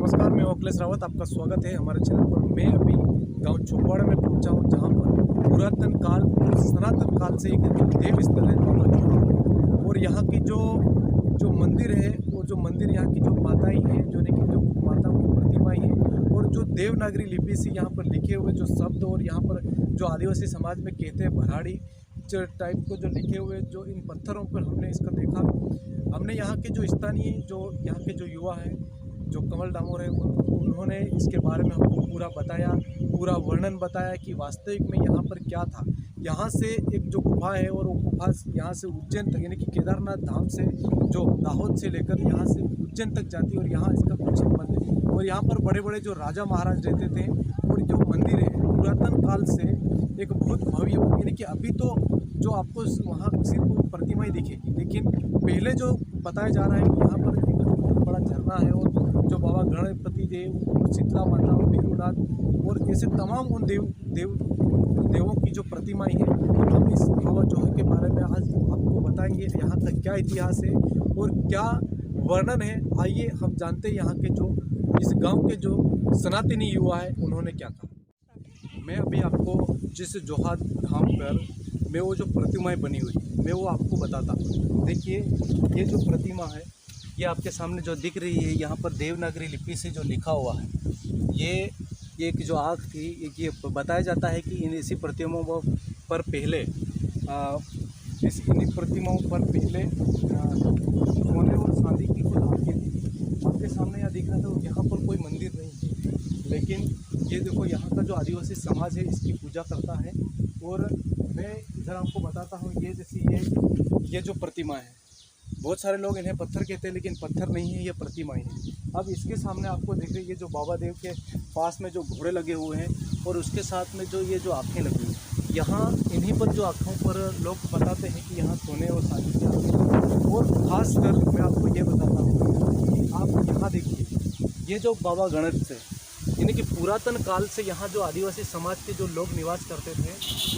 नमस्कार, मैं अखिलेश रावत, आपका स्वागत है हमारे चैनल पर। मैं अभी गांव चौपाड़ा में पहुंचा हूं, जहां पर पुरातन काल सनातन काल से एक देव स्थल है बाबा जोहा। और यहाँ की जो मंदिर है, और जो मंदिर यहाँ की जो माताएं हैं, जो माताओं की प्रतिमाएं हैं, और जो देवनागरी लिपि से यहाँ पर लिखे हुए जो शब्द, और यहाँ पर जो आदिवासी समाज में कहते हैं भराड़ी टाइप को जो लिखे हुए जो इन पत्थरों पर हमने इसका देखा। हमने यहाँ के जो स्थानीय यहाँ के जो युवा हैं, जो कमल डामोर है, उन्होंने इसके बारे में हमको पूरा बताया, पूरा वर्णन बताया कि वास्तविक में यहाँ पर क्या था। यहाँ से एक जो गुफा है, और वो गुफा यहाँ से उज्जैन तक, यानी कि केदारनाथ धाम से जो दाहोद से लेकर यहाँ से उज्जैन तक जाती है, और यहाँ इसका कुछ संबंध है। और यहाँ पर बड़े बड़े जो राजा महाराज रहते थे, और जो मंदिर है पुरातन काल से एक बहुत भव्य, यानी कि अभी तो जो आपको वहाँ सिर्फ प्रतिमा ही दिखेगी, लेकिन पहले जो बताया जा रहा है कि यहाँ पर एक बहुत बड़ा झरना है, और जो बाबा गणपति देव, शीतला माता और भैरवनाथ और ऐसे तमाम उन देवों की जो प्रतिमाएं हैं, हम इस बाबा जोहा के बारे में आज आपको बताएंगे। यहाँ का क्या इतिहास है और क्या वर्णन है, आइए हम जानते हैं यहाँ के जो इस गांव के जो सनातनी युवा है उन्होंने क्या कहा। मैं अभी आपको जिस जोहा धाम पर मैं वो जो प्रतिमाएं बनी हुई मैं वो आपको बताता हूँ। देखिए, ये जो प्रतिमा है ये आपके सामने जो दिख रही है, यहाँ पर देवनागरी लिपि से जो लिखा हुआ है, ये एक जो आँख थी, ये बताया जाता है कि इसी प्रतिमाओं पर पहले इन्हीं प्रतिमाओं पर पहले सोने और चांदी की कुछ आँखें थी। आपके सामने यहाँ दिख रहा था, यहाँ पर कोई मंदिर नहीं है, लेकिन ये देखो यहाँ का जो आदिवासी समाज है इसकी पूजा करता है। और मैं इधर आपको बताता हूँ, ये जैसी ये जो प्रतिमा है, बहुत सारे लोग इन्हें पत्थर कहते हैं, लेकिन पत्थर नहीं है, ये प्रतिमाएं हैं। अब इसके सामने आपको देख रही है जो बाबा देव के पास में जो घोड़े लगे हुए हैं, और उसके साथ में जो ये जो आँखें लगी हुई, यहाँ इन्हीं पर जो आँखों पर लोग बताते हैं कि यहाँ सोने और चांदी की आँखें। और खासकर मैं आपको ये बताता हूँ कि आप यहाँ देखिए, ये जो बाबा गणेश है, यानी कि पुरातन काल से यहाँ जो आदिवासी समाज के जो लोग निवास करते थे,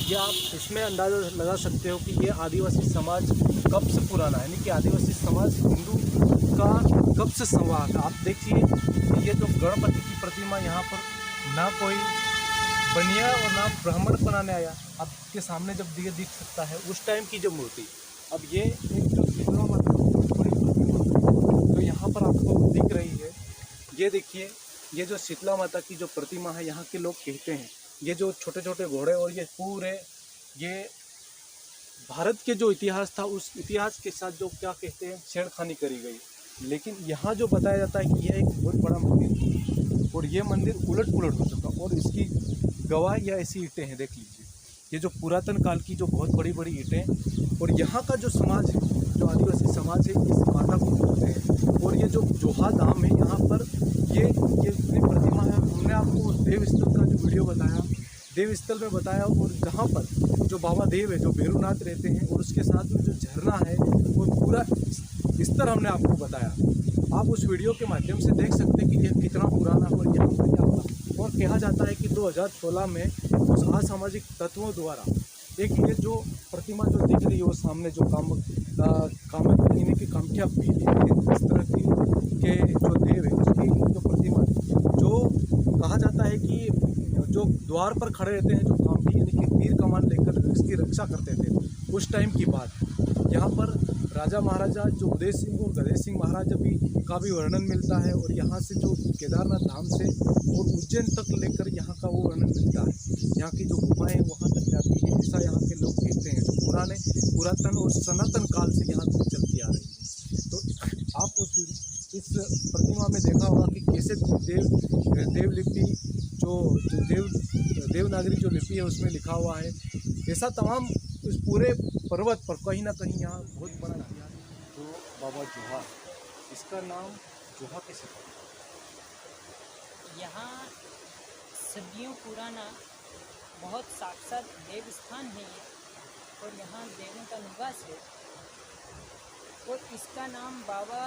ये आप इसमें अंदाज़ा लगा सकते हो कि ये आदिवासी समाज कब से पुराना है, यानी कि आदिवासी समाज हिंदू का कब से संवाद है। आप देखिए, ये जो गणपति की प्रतिमा यहाँ पर ना कोई बनिया और ना ब्राह्मण बनाने आया, आपके सामने जब दिख सकता है उस टाइम की जो मूर्ति। अब ये एक जो शीतला माता बड़ी प्रतिमा जो यहाँ पर आपको दिख रही है, ये देखिए, ये जो शीतला माता की जो प्रतिमा है, यहाँ के लोग कहते हैं ये जो छोटे छोटे घोड़े और ये पूरे ये भारत के जो इतिहास था उस इतिहास के साथ जो क्या कहते हैं छेड़खानी करी गई। लेकिन यहाँ जो बताया जाता है कि यह एक बहुत बड़ा मंदिर है, और ये मंदिर उलट पुलट हो चुका, और इसकी गवाह या ऐसी ईंटें हैं, देख लीजिए, ये जो पुरातन काल की जो बहुत बड़ी बड़ी ईंटें। और यहाँ का जो समाज है, जो आदिवासी समाज है, इस माता को पूजते हैं। और ये जो जोहा धाम है, यहाँ पर ये प्रतिमा है। हमने आपको देव स्थल का जो वीडियो बताया, देव स्थल में बताया, और जहाँ पर जो बाबा देव है, जो भैरवनाथ रहते हैं, और उसके साथ में जो झरना है, वो पूरा स्तर हमने आपको बताया। आप उस वीडियो के माध्यम से देख सकते हैं कि यह कितना पुराना और यहाँ पर क्या हुआ। और कहा जाता है कि 2016 में उस असामाजिक तत्वों द्वारा एक ये जो प्रतिमा जो दिख रही है, वो सामने जो कामख्या की कामख्या पीली इस तरह की के जो देव है उसकी जो प्रतिमा जो कहा जाता है कि जो द्वार पर खड़े रहते हैं, जो कामठी यानी कि तीर कमान लेकर इसकी रक्षा करते थे उस टाइम की बात। यहाँ पर राजा महाराजा जो उदय सिंह और गदे सिंह महाराज का भी वर्णन मिलता है, और यहाँ से जो केदारनाथ धाम से और उज्जैन तक लेकर यहाँ का वो वर्णन मिलता है। यहाँ की जो गुफाएं वहाँ तक जाती हैं, ऐसा यहाँ के लोग कहते हैं, जो पुरातन और सनातन काल से यहाँ तक चलती आ रही है। तो आप इस प्रतिमा में देखा होगा कि कैसे देवलिपि जो देवनागरी जो लिपि है उसमें लिखा हुआ है। ऐसा तमाम इस पूरे पर्वत पर कहीं ना कहीं यहाँ बहुत बड़ा इतिहास जो बाबा जोहा, इसका नाम जोहा कैसे पड़ा? यहाँ सदियों पुराना बहुत साक्षात देव स्थान है ये, और यहाँ देवों का निवास है। और इसका नाम बाबा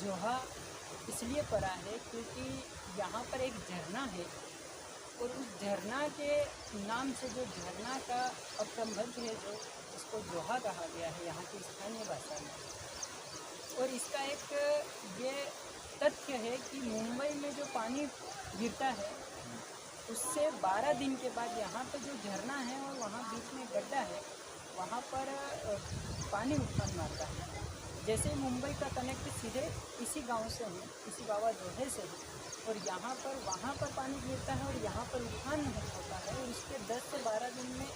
जोहा इसलिए पड़ा है क्योंकि यहाँ पर एक झरना है, और उस झरना के नाम से जो झरना का अपभ्रंश है, जो इसको जोहा कहा गया है यहाँ की स्थानीय भाषा में। और इसका एक ये तथ्य है कि मुंबई में जो गिरता है उससे 12 दिन के बाद यहाँ पे जो झरना है और वहाँ बीच में गड्ढा है वहाँ पर पानी उफान मारता है। जैसे मुंबई का कनेक्ट सीधे इसी गांव से है, इसी बाबा जोधे से है, और यहाँ पर वहाँ पर पानी गिरता है और यहाँ पर उफान होता है और उसके 10 से 12 दिन में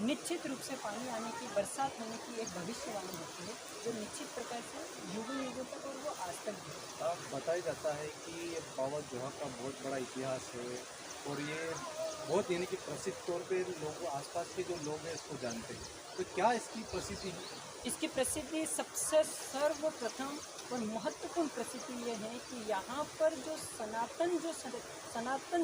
निश्चित रूप से पानी आने की, बरसात होने की एक भविष्यवाणी होती है जो निश्चित प्रकार से युगों युगों तक और वो आज तक भी है। बताया जाता है कि ये बाबा जोहा का बहुत बड़ा इतिहास है और ये बहुत यानी कि प्रसिद्ध तौर पे लोग आसपास के जो लोग हैं इसको जानते हैं, तो क्या इसकी प्रसिद्धि है? इसकी प्रसिद्धि सबसे सर्वप्रथम और महत्वपूर्ण प्रसिद्धि ये है कि यहाँ पर जो सनातन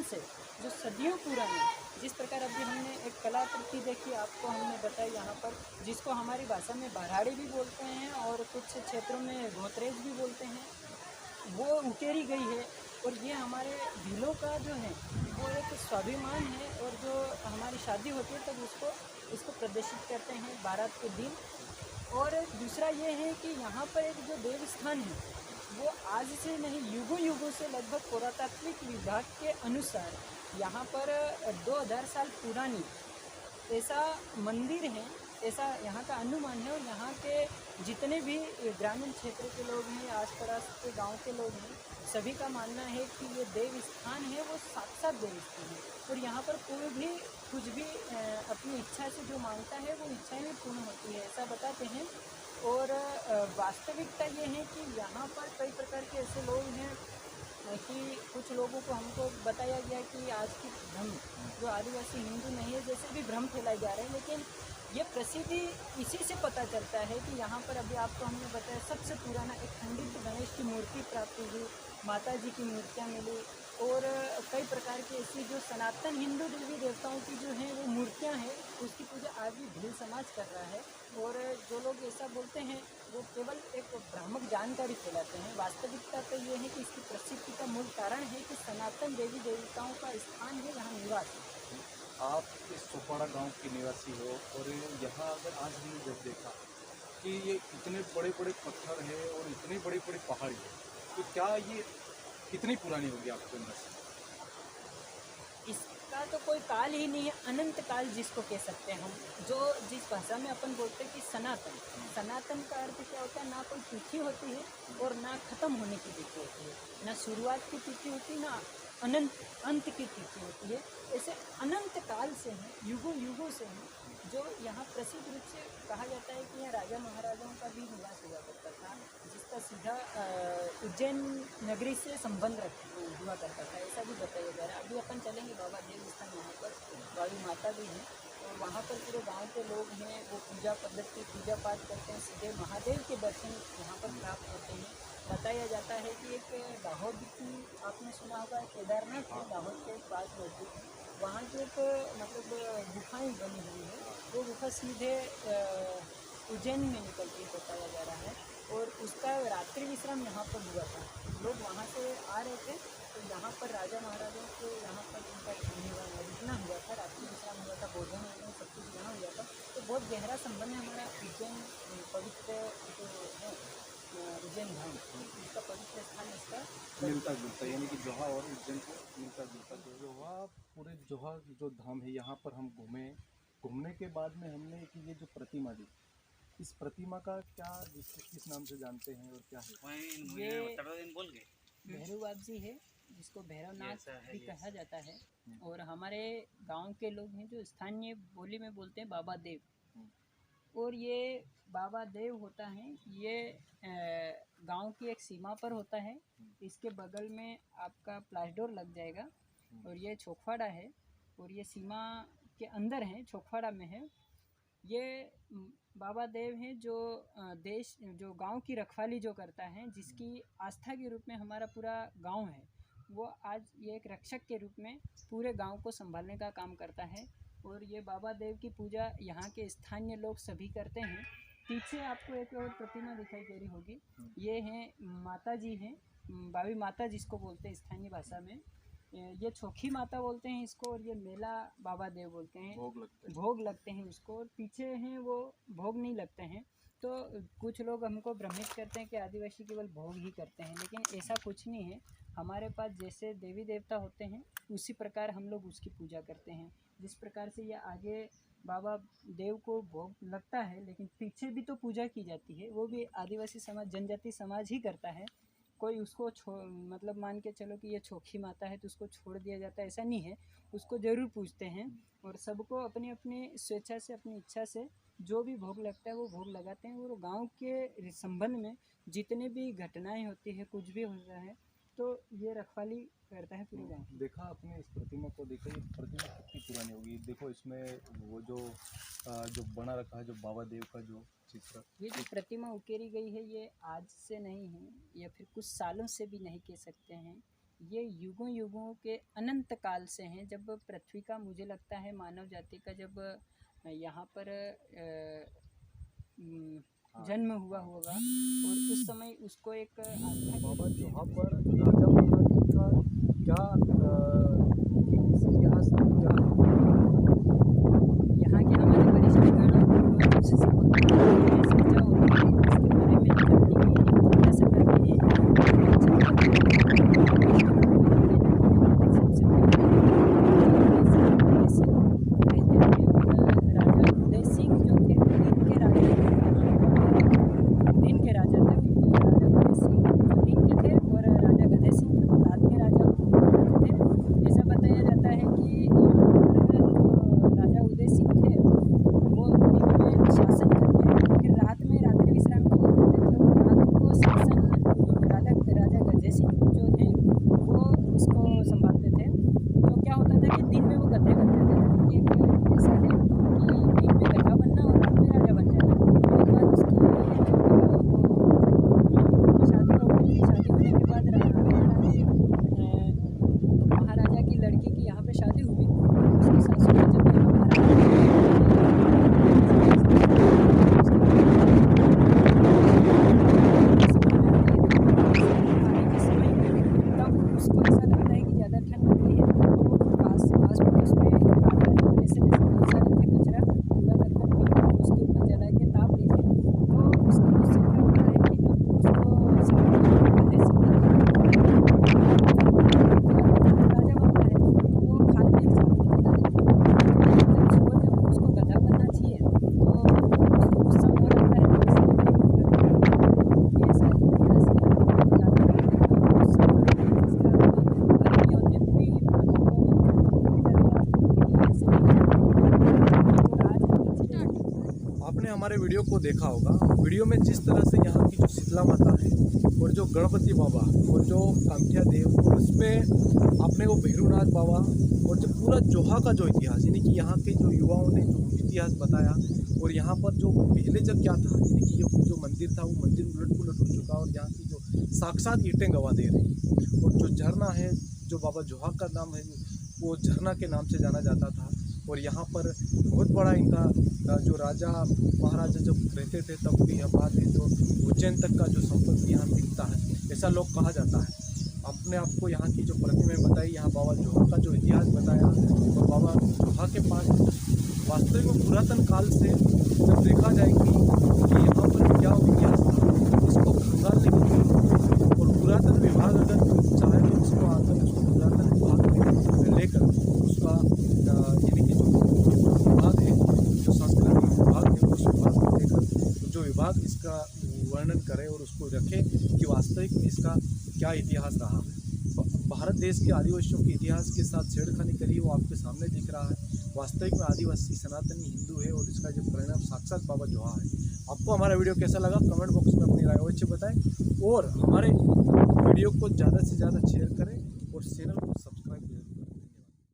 से जो सदियों पुरानी, जिस प्रकार अभी हमने एक कलाकृति देखी आपको हमने बताई यहाँ पर, जिसको हमारी भाषा में बराड़ी भी बोलते हैं और कुछ क्षेत्रों में गोत्रेज भी बोलते हैं, वो उकेरी गई है। और ये हमारे भीलों का जो है वो एक स्वाभिमान है और जो हमारी शादी होती है तब इसको प्रदर्शित करते हैं बारात के दिन। और दूसरा ये है कि यहाँ पर एक जो देव स्थान है वो आज से नहीं, युगों युगों से, लगभग पुरातात्विक विभाग के अनुसार यहाँ पर 2000 साल पुरानी ऐसा मंदिर है, ऐसा यहाँ का अनुमान है। और यहाँ के जितने भी ग्रामीण क्षेत्र के लोग हैं, आस पड़ोस के गांव के लोग हैं, सभी का मानना है कि ये देव स्थान है वो साक्षात देव स्थान है और यहाँ पर कोई भी कुछ भी अपनी इच्छा से जो मांगता है वो इच्छाएं भी पूर्ण होती है, ऐसा बताते हैं। और वास्तविकता ये है कि यहाँ पर कई प्रकार के ऐसे लोग हैं कि कुछ लोगों को हमको बताया गया कि आज की भ्रम जो आदिवासी हिंदू नहीं है, जैसे भी भ्रम फैलाए जा रहे हैं, लेकिन ये प्रसिद्धि इसी से पता चलता है कि यहाँ पर अभी आपको हमने बताया सबसे पुराना एक खंडित गणेश की मूर्ति प्राप्त हुई, माता जी की मूर्तियाँ मिली और कई प्रकार की ऐसी जो सनातन हिंदू देवी देवताओं की जो हैं वो मूर्तियाँ हैं, उसकी पूजा आज भी भील समाज कर रहा है। और जो लोग ऐसा बोलते हैं वो केवल एक भ्रामक जानकारी फैलाते हैं। वास्तविकता तो ये है कि इसकी प्रसिद्धि का मूल कारण है कि सनातन देवी देवताओं का स्थान है, यहाँ निवास है। आप इस सोपाड़ा गांव के निवासी हो और यहाँ अगर आज हमने जब देखा कि ये इतने बड़े बड़े पत्थर हैं और इतनी बड़ी बड़ी पहाड़ी है, तो क्या ये कितनी पुरानी होगी आपके अंदर से? इसका तो कोई काल ही नहीं है, अनंत काल जिसको कह सकते हैं हम, जो जिस भाषा में अपन बोलते हैं कि सनातन, सनातन का अर्थ क्या होता है, ना कोई तिथि होती है और ना खत्म होने की तिथि होती है, ना शुरुआत की तिथि होती है, ना अनंत अंत की तिथि होती है। ऐसे अनंत काल से हैं, युगों युगों से हैं, जो यहाँ प्रसिद्ध रूप से कहा जाता है कि यहाँ राजा महाराजाओं का भी निवास हुआ करता था, जिसका सीधा उज्जैन नगरी से संबंध हुआ करता था, ऐसा भी बताया जा रहा है। अभी अपन चलेंगे बाबा देव स्थान, वहाँ पर बाबी माता भी हैं और वहाँ पर पूरे गांव के लोग हैं, वो पूजा पद्धति पूजा पाठ करते हैं, सीधे महादेव के दर्शन यहाँ पर प्राप्त होते हैं। बताया जाता है कि एक दाहोद की, आपने सुना होगा, केदारनाथ है दाहोद के पास मौजूद है, वहाँ की एक मतलब गुफाएँ बनी हुई है, वो गुफा सीधे उज्जैन में निकलती है बताया जा रहा है। और उसका रात्रि विश्राम यहाँ पर हुआ था, लोग वहाँ से आ रहे थे तो यहाँ पर राजा महाराजाओं को यहाँ पर उनका रुकना हुआ था, रात्रि विश्राम हुआ था, भोजन वोजन सब कुछ यहाँ हुआ था। तो बहुत गहरा संबंध है हमारा उज्जैन पवित्र जो है उज्जैन धाम, इसका पवित्र स्थान इसका मिलता जुलता, यानी कि जोहा और उज्जैन को मिलता जुलता। जोहा, पूरे जोहा जो धाम है यहाँ पर हम घूमने के बाद में हमने कि ये जो प्रतिमा दी, इस प्रतिमा का क्या किस नाम से जानते हैं और क्या है? ये भैरव बाप जी है, जिसको भैरवनाथ भी कहा जाता है। और हमारे गांव के लोग हैं जो स्थानीय बोली में बोलते हैं बाबा देव। और ये बाबा देव होता है, ये गांव की एक सीमा पर होता है, इसके बगल में आपका प्लास्डोर लग जाएगा और ये छोखवाड़ा है और ये सीमा के अंदर है, छोखवाड़ा में है। ये बाबा देव हैं जो देश जो गांव की रखवाली जो करता है, जिसकी आस्था के रूप में हमारा पूरा गांव है, वो आज ये एक रक्षक के रूप में पूरे गांव को संभालने का काम करता है। और ये बाबा देव की पूजा यहाँ के स्थानीय लोग सभी करते हैं। पीछे आपको एक और प्रतिमा दिखाई दे रही होगी, ये हैं माता जी हैं, बाबी माता जिसको बोलते हैं स्थानीय भाषा में, ये चौखी माता बोलते हैं इसको, और ये मेला बाबा देव बोलते हैं। भोग लगते हैं उसको, और पीछे हैं वो भोग नहीं लगते हैं। तो कुछ लोग हमको भ्रमित करते हैं कि आदिवासी केवल भोग ही करते हैं, लेकिन ऐसा कुछ नहीं है। हमारे पास जैसे देवी देवता होते हैं उसी प्रकार हम लोग उसकी पूजा करते हैं। जिस प्रकार से ये आगे बाबा देव को भोग लगता है, लेकिन पीछे भी तो पूजा की जाती है, वो भी आदिवासी समाज, जनजाति समाज ही करता है। कोई उसको मतलब मान के चलो कि ये छोखी माता है तो उसको छोड़ दिया जाता है, ऐसा नहीं है। उसको ज़रूर पूजते हैं और सबको अपनी अपनी स्वेच्छा से, अपनी इच्छा से जो भी भोग लगता है वो भोग लगाते हैं। और गांव के संबंध में जितने भी घटनाएं होती है, कुछ भी होता है, तो ये रखवाली करता है पूरे गांव। देखा आपने इस प्रतिमा को, देखा ये प्रतिमा कितनी पुरानी होगी। देखो इसमें वो जो बना रखा है, जो बाबा देव का जो चित्र, ये जो प्रतिमा उकेरी गई है ये आज से नहीं है, या फिर कुछ सालों से भी नहीं कह सकते हैं। ये युगों युगों के अनंत काल से हैं। जब पृथ्वी का, मुझे लगता है मानव जाति का जब यहाँ पर जन्म हुआ होगा, और उस समय उसको एक आस्था बाबा यहाँ पर राजा महाराज का क्या इतिहास क्या है? यहाँ के हमारे वरिष्ठगण और उससे चर्चा होती है उसके बारे में जानने की जिज्ञासा करते हैं। सबसे पहले राजा उदय सिंह जो थे दिन के राजा थे। राजा उदय सिंह जो दिन के थे और राजा गदय सिंह जो रात के राजा थे। ऐसा बताया जाता है कि राजा उदय सिंह थे वो दिन में शासन करके फिर रात में रात्रि विश्राम के लिए जाते थे, और रात को शासन राजा गदय सिंह जो थे वो उसको संभालते थे। तो क्या होता था कि दिन में वो गद्दे बन जाते थे। एक ऐसा है कि दिन में गद्दा बनना और रात में राजा बन जाना। एक बार उसकी शादी हो गई थी। शादी होने के बाद महाराजा की लड़की की यहाँ पे शादी हुई। उसकी सासू ने जब यहाँ पर आने के समय तब उसको ऐसा लगता है कि ज़्यादा ठंड लग रही है, तो वो पास पड़ोस में कागज और ऐसे बहुत सारे थे कचरा कूड़ा करकट पत्थर उसके ऊपर जला के ताप ली थी। तो उससे क्या होता है कि जब उसको गदय सिंह राजा बनता है तो वो खाली एक साथ में जला देता है। जब सुबह जब उसको गधा बनना चाहिए तो उसको गुस्सा हो रहा है, तो इसलिए ये ऐसा इतिहास है। गुस्सा हो रहा है जिसका भर नहीं होते पूरी आपने हमारे वीडियो को देखा होगा। वीडियो में जिस तरह से यहाँ की जो शीतला माता है और जो गणपति बाबा और जो कामख्या देव, और उसमें आपने वो भैरूनाथ बाबा और जो पूरा जोहा का जो इतिहास, यानी कि यहाँ के जो युवाओं ने जो इतिहास बताया, और यहाँ पर जो पहले जब क्या था, यानी कि ये जो मंदिर था वो मंदिर उलट पुलट हो चुका, और यहाँ की जो साक्षात ईंटें गवा दे रही। और जो झरना है, जो बाबा जोहा का नाम है, वो झरना के नाम से जाना जाता था। और यहाँ पर बहुत बड़ा इनका जो राजा महाराजा जब रहते थे तब भी यह बात है, जो उज्जैन तक का जो संपत्ति यहाँ मिलता है, ऐसा लोग कहा जाता है। अपने आपको यहाँ की जो प्रतिमाएं बताई, यहाँ बाबा जोहा का जो इतिहास बताया, तो बाबा जोहा के पास वास्तविक में पुरातन काल से जब देखा जाए कि यहाँ पर क्या इतिहास था, इसको खंगालने के लिए और पुरातन विभाग अगर चाहे तो उसको आकर उसको पुरातन विभाग में लेकर उसका यानी कि जो विभाग है, जो संस्कृति विभाग है, उस विभाग को लेकर जो विभाग इसका वर्णन करे और उसको रखे कि वास्तविक में इसका क्या इतिहास रहा है। भारत देश के आदिवासियों के इतिहास के साथ छेड़खानी करी, वो आपके सामने दिख रहा है। वास्तविक में आदिवासी सनातनी हिंदू है और इसका जो परिणाम साक्षात बाबा जोहा है। आपको हमारा वीडियो कैसा लगा कमेंट बॉक्स में अपनी राय अवश्य बताएं, और हमारे वीडियो को ज़्यादा से ज़्यादा शेयर करें और चैनल को सब्सक्राइब